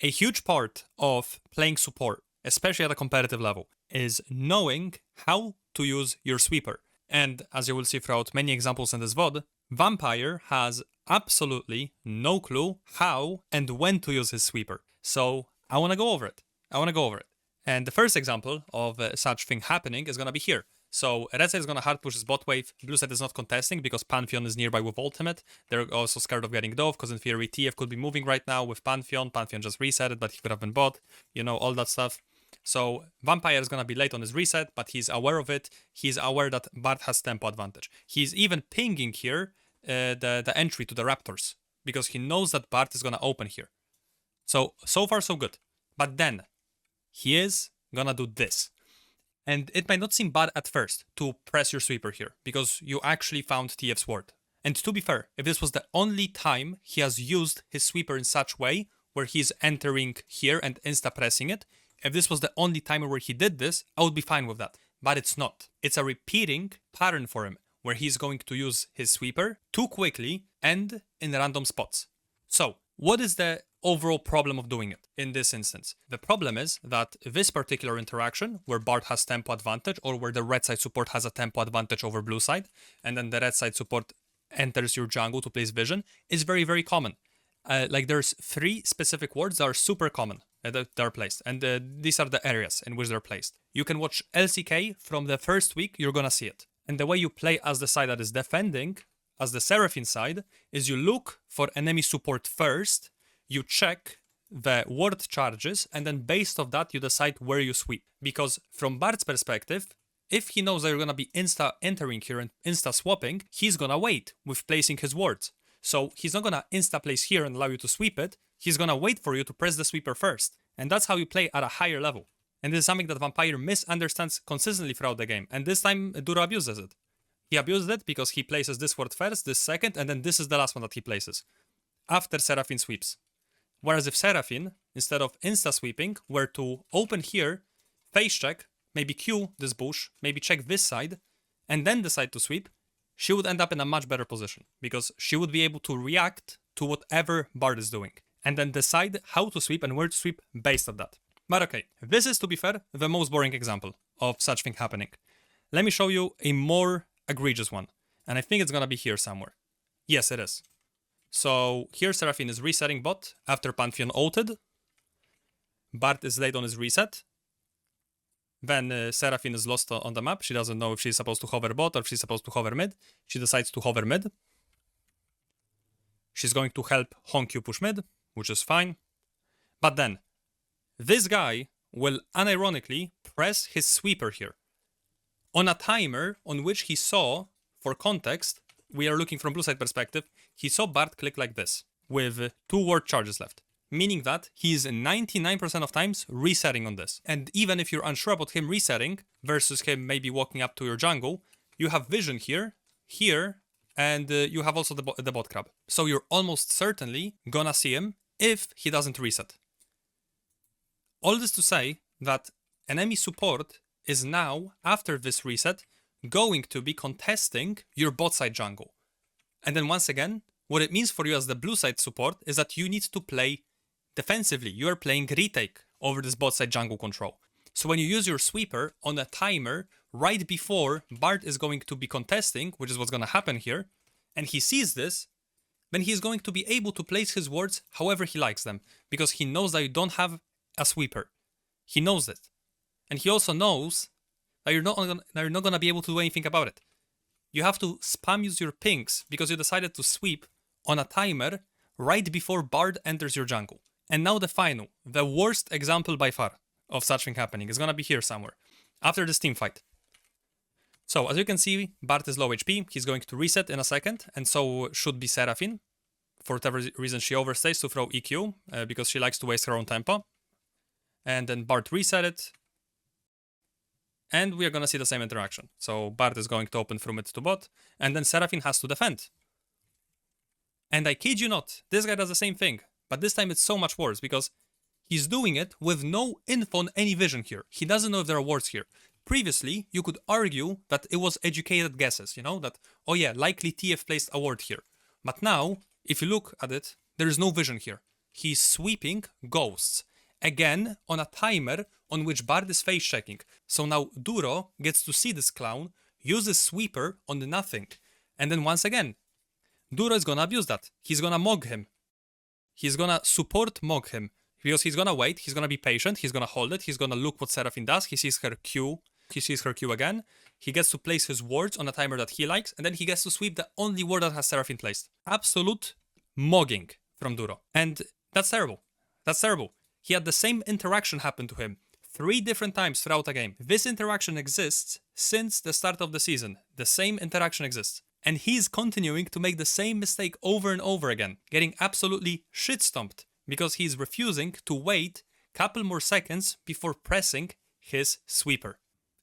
A huge part of playing support, especially at a competitive level, is knowing how to use your sweeper. And as you will see throughout many examples in this VOD, Vampire has absolutely no clue how and when to use his sweeper. So I want to go over it. And the first example of such thing happening is going to be here. So red side is going to hard push his bot wave, blue side is not contesting because Pantheon is nearby with ultimate. They're also scared of getting dove because in theory TF could be moving right now with Pantheon. Pantheon just resetted, but he could have been bot, all that stuff. So Vampire is going to be late on his reset, but he's aware of it. He's aware that Bard has tempo advantage. He's even pinging here the entry to the Raptors because he knows that Bard is going to open here. So far so good. But then he is going to do this. And it might not seem bad at first to press your sweeper here, because you actually found TF's ward. And to be fair, if this was the only time he has used his sweeper in such way, where he's entering here and insta-pressing it, if this was the only time where he did this, I would be fine with that. But it's not. It's a repeating pattern for him, where he's going to use his sweeper too quickly and in random spots. So, what is the overall problem of doing it in this instance? The problem is that this particular interaction, where Bard has tempo advantage, or where the red side support has a tempo advantage over blue side, and then the red side support enters your jungle to place vision, is very, very common. There's 3 specific wards that are super common that are placed, and these are the areas in which they're placed. You can watch LCK from the first week, you're gonna see it. And the way you play as the side that is defending, as the Seraphine side, is you look for enemy support first, you check the ward charges, and then based off that, you decide where you sweep. Because from Bard's perspective, if he knows that you're gonna be insta entering here and insta swapping, he's gonna wait with placing his wards. So he's not gonna insta place here and allow you to sweep it, he's gonna wait for you to press the sweeper first. And that's how you play at a higher level. And this is something that Vampire misunderstands consistently throughout the game, and this time Duro abuses it. He abused it because he places this ward first, this second, and then this is the last one that he places, after Seraphine sweeps. Whereas if Seraphine, instead of insta-sweeping, were to open here, face check, maybe Q this bush, maybe check this side, and then decide to sweep, she would end up in a much better position, because she would be able to react to whatever Bard is doing, and then decide how to sweep and where to sweep based on that. But okay, this is, to be fair, the most boring example of such thing happening. Let me show you a more egregious one, and I think it's gonna be here somewhere. Yes, it is. So here Seraphine is resetting bot after Pantheon ulted. Bard is late on his reset. Then Seraphine is lost on the map. She doesn't know if she's supposed to hover bot or if she's supposed to hover mid. She decides to hover mid. She's going to help Honkyu push mid, which is fine. But then, this guy will unironically press his sweeper here on a timer on which he saw, for context, we are looking from blue side perspective, he saw Bard click like this, with 2 ward charges left. Meaning that he is 99% of times resetting on this. And even if you're unsure about him resetting, versus him maybe walking up to your jungle, you have vision here, and you have also the bot crab. So you're almost certainly gonna see him if he doesn't reset. All this to say that enemy support is now, after this reset, going to be contesting your bot side jungle. And then once again, what it means for you as the blue side support is that you need to play defensively. You are playing retake over this bot side jungle control. So when you use your sweeper on a timer right before Bard is going to be contesting, which is what's going to happen here, and he sees this, then he's going to be able to place his wards however he likes them, because he knows that you don't have a sweeper. He knows it. And he also knows that you're not going to be able to do anything about it. You have to spam use your pings because you decided to sweep on a timer right before Bard enters your jungle. And now the final, the worst example by far of such thing happening is going to be here somewhere, after this team fight. So as you can see, Bard is low HP, he's going to reset in a second, and so should be Seraphine. For whatever reason she overstays to throw EQ, because she likes to waste her own tempo. And then Bard reset it, and we are going to see the same interaction. So Bard is going to open from mid to bot, and then Seraphine has to defend. And I kid you not, this guy does the same thing, but this time it's so much worse, because he's doing it with no info on any vision here. He doesn't know if there are wards here. Previously, you could argue that it was educated guesses, that, oh yeah, likely TF placed a ward here. But now, if you look at it, there is no vision here. he's sweeping ghosts. Again, on a timer on which Bard is face checking. So now Duro gets to see this clown, uses sweeper on the nothing. And then once again, Duro is gonna abuse that. He's gonna mog him. He's gonna support mog him. Because he's gonna wait, he's gonna be patient, he's gonna hold it, he's gonna look what Seraphine does, he sees her Q again, he gets to place his wards on a timer that he likes, and then he gets to sweep the only ward that has Seraphine placed. Absolute mogging from Duro. And that's terrible. That's terrible. He had the same interaction happen to him 3 different times throughout the game. This interaction exists since the start of the season. The same interaction exists. And he's continuing to make the same mistake over and over again, getting absolutely shit-stomped because he's refusing to wait a couple more seconds before pressing his sweeper.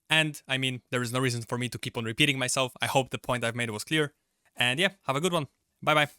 And, I mean, there is no reason for me to keep on repeating myself. I hope the point I've made was clear. And yeah, have a good one. Bye-bye.